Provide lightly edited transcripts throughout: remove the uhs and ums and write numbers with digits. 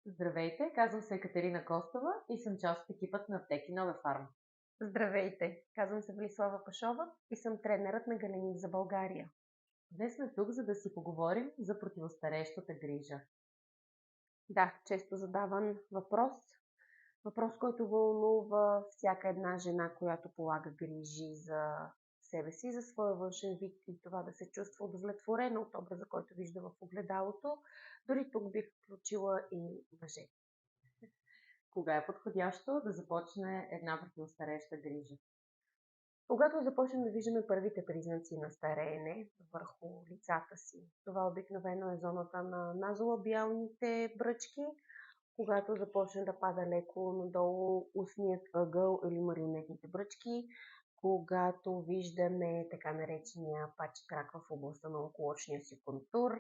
Здравейте, казвам се Екатерина Костова и съм част от екипът на Аптеки Нова Фарма. Здравейте! Казвам се Велислава Пашова и съм тренерът на Галеник за България. Днес сме тук, за да си поговорим за противостарещата грижа. Да, често задаван въпрос. Въпрос, който вълнува всяка една жена, която полага грижи за себе си, за своя външен вид и това да се чувства удовлетворена от образа, който вижда в огледалото. Дори тук бих включила и мъже. Кога е подходящо да започне една противостареща грижа? Когато започнем да виждаме първите признаци на стареене върху лицата си, това обикновено е зоната на назолабиалните бръчки, когато започне да пада леко надолу устният ъгъл или марионетните бръчки, когато виждаме така наречения пач крак в областта на околочния си контур,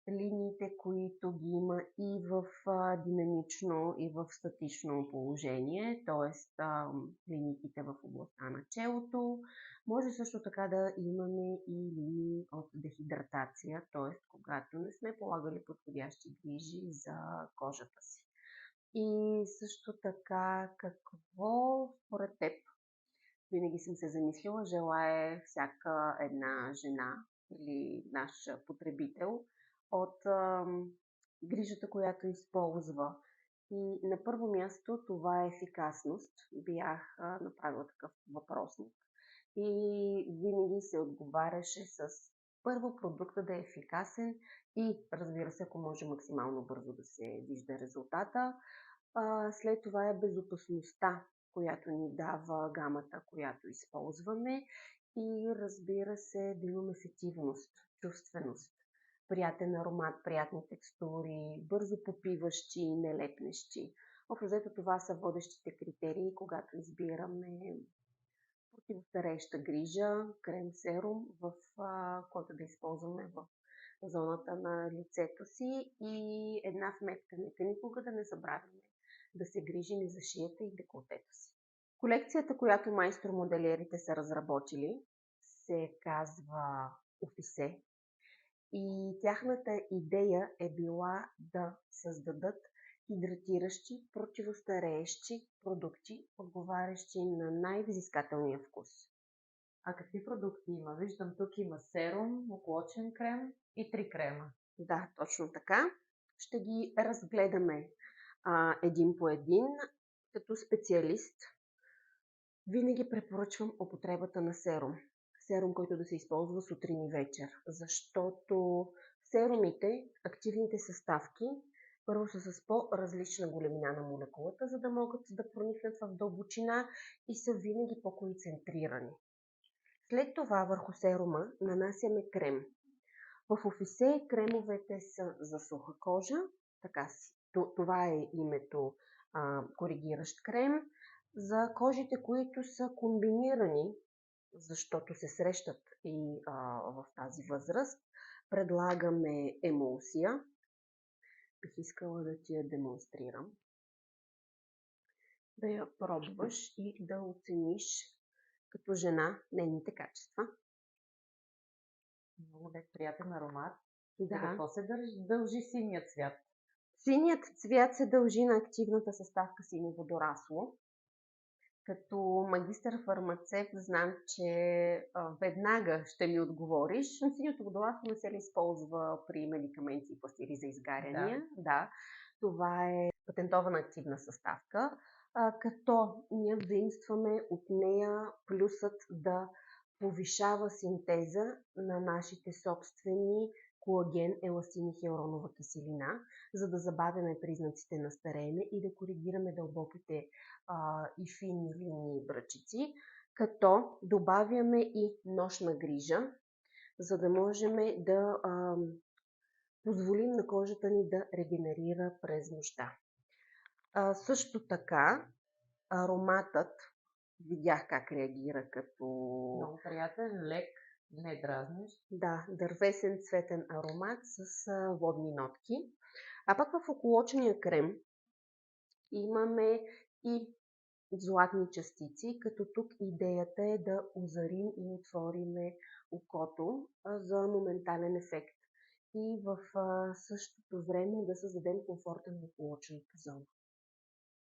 линиите, които ги има и в динамично, и в статично положение, т.е. линиите в областта на челото. Може също така да имаме и линии от дехидратация, т.е. когато не сме полагали подходящи грижи за кожата си. И също така, какво според теб, винаги съм се замислила, желае всяка една жена или наш потребител от грижата, която използва. И на първо място това е ефикасност. Бях направила такъв въпросник и винаги се отговаряше с първо продукта да е ефикасен и, разбира се, ако може максимално бързо да се вижда резултата. След това е безопасността, която ни дава гамата, която използваме, и разбира се да имаме сетивност, чувственост, приятен аромат, приятни текстури, бързо попиващи, нелепнещи. Общо взето това са водещите критерии, когато избираме противостарееща грижа, крем-серум, който да използваме в зоната на лицето си. И една вметка, нека никога да не забравяме да се грижим и за шията и деколтето си. Колекцията, която майстор-моделерите са разработили, се казва Офисе и тяхната идея е била да създадат хидратиращи, противостареещи продукти, отговарящи на най-взискателния вкус. А какви продукти има? Виждам, тук има серум, оклочен крем и 3 крема. Да, точно така. Ще ги разгледаме един по един. Като специалист винаги препоръчвам употребата на серум. Серум, който да се използва сутрин и вечер, защото серумите, активните съставки, първо са с по-различна големина на молекулата, за да могат да проникнат в дълбочина и са винаги по-концентрирани. След това върху серума нанасяме крем. В Офисе кремовете са за суха кожа, така си. Това е името коригиращ крем. За кожите, които са комбинирани, защото се срещат и в тази възраст, предлагаме емулсия. Бих искала да ти я демонстрирам, да я пробваш и да оцениш като жена нейните качества. Много лек, приятен аромат. На Да. какво се дължи синият цвят? Синият цвят се дължи на активната съставка синьо водорасло. Като магистър-фармацевт знам, че веднага ще ми отговориш. Синьото водорасло не се ли използва при медикаменти и пластири за изгаряния? Да. Това е патентована активна съставка, като ние взаимстваме от нея плюсът да повишава синтеза на нашите собствени колаген, еластин и хиалуронова киселина, за да забавяме признаците на стареене и да коригираме дълбоките и финни линии бръчици, като добавяме и нощна грижа, за да можем да позволим на кожата ни да регенерира през нощта. Също така, ароматът, видях как реагира като... Много приятен, лек, не дразнещ. Да, дървесен цветен аромат с водни нотки. А пък в околочния крем имаме и златни частици, като тук идеята е да озарим и отвориме окото за моментален ефект. и в същото време да създадем комфорта на околочната зона.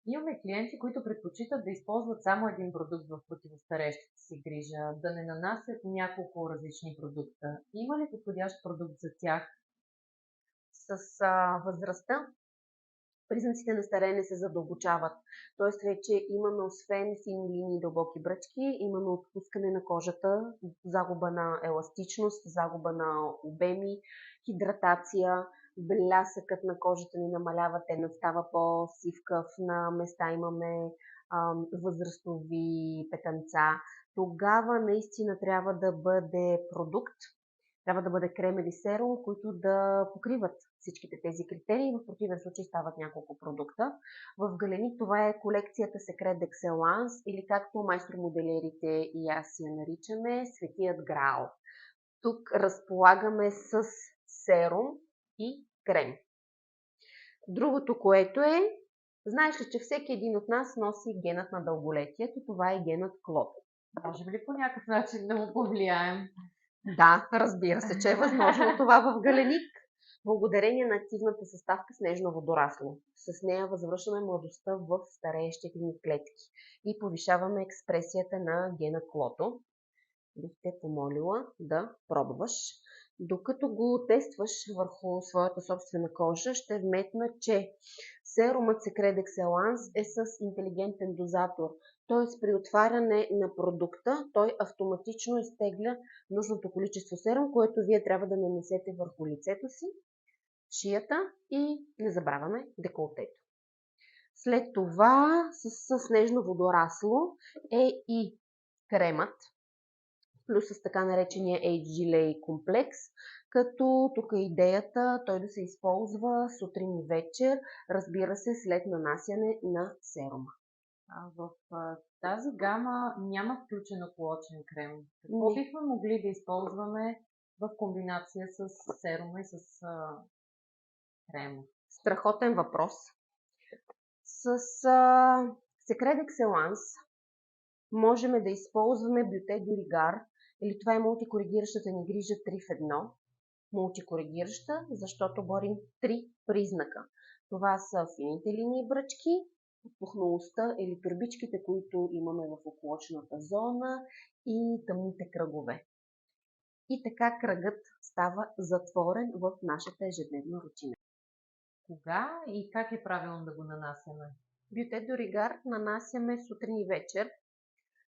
Имаме клиенти, които предпочитат да използват само един продукт в противостареещата си грижа, да не нанасят няколко различни продукта. Има ли подходящ продукт за тях? С възрастта признаците на стареене се задълбочават. Тоест вече имаме освен фини линии и дълбоки бръчки, имаме отпускане на кожата, загуба на еластичност, загуба на обеми, хидратация, блясъкът на кожата ни намалява, тенът става по-сивкав, на места имаме възрастови петънца. Тогава наистина трябва да бъде продукт, трябва да бъде крем или серум, които да покриват всичките тези критерии. В противен случай стават няколко продукта. В Галеник това е колекцията Secret d'Excellence или както майстор-моделерите и аз я наричаме, Светият Граал. Тук разполагаме с серум и крем. Другото, което е, знаеш ли, че всеки един от нас носи генът на дълголетието, това е генът Клод. Можем ли по някакъв начин да му повлияем? Да, разбира се, че е възможно това в Галеник. Благодарение на активната съставка снежно водорасло. С нея възвръщаме младостта в стареещите ни клетки и повишаваме експресията на гена Клото. Бих те помолила да пробваш. Докато го тестваш върху своята собствена кожа, ще вметна, че серумът Secret d'Excellence е с интелигентен дозатор. Т.е. при отваряне на продукта, той автоматично изтегля нужното количество серум, което вие трябва да нанесете върху лицето си, шията и не забравяме деколтето. След това с снежно водорасло е и кремът, плюс с така наречения HG комплекс, като тук е идеята той да се използва сутрин и вечер, разбира се, след нанасяне на серума. В тази гама няма включен околочен крем. Какво бихме могли да използваме в комбинация с серума и с крема? Страхотен въпрос. С Secret d'Excellence можем да използваме Beauté du Regard, или това е мултикоригиращата ни грижа 3 в 1. Мултикоригираща, защото борим 3 признака. Това са фините линии бръчки, пухналостта или турбичките, които имаме в околочната зона и тъмните кръгове. И така кръгът става затворен в нашата ежедневна рутина. Кога и как е правилно да го нанасяме? Beauté du Regard нанасяме сутрин и вечер.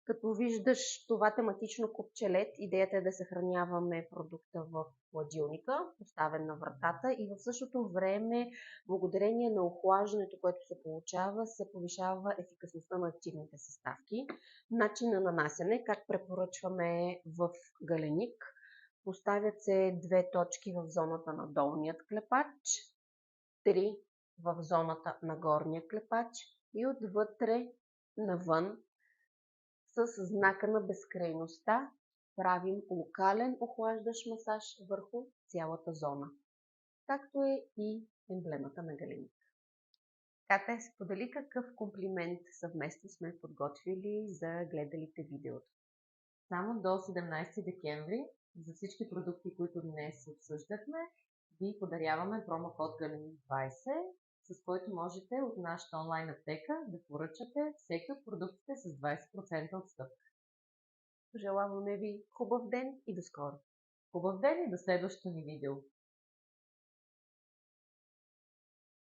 Като виждаш това тематично купче LED, идеята е да съхраняваме продукта в хладилника, поставен на вратата, и в същото време, благодарение на охлаждането, което се получава, се повишава ефикасността на активните съставки. Начин на нанасяне, как препоръчваме в Галеник, поставят се 2 точки в зоната на долният клепач, 3 в зоната на горния клепач и отвътре навън с знака на безкрайността правим локален охлаждащ масаж върху цялата зона, както е и емблемата на Галеник. Кате, сподели какъв комплимент съвместно сме подготвили за гледалите видеото. Само до 17 декември за всички продукти, които днес обсъждахме, ви подаряваме промокод GALENIK20, с който можете от нашата онлайн аптека да поръчате всеки от продуктите с 20% отстъпка. Желаваме ви хубав ден и до скоро! Хубав ден и до следващото ни видео!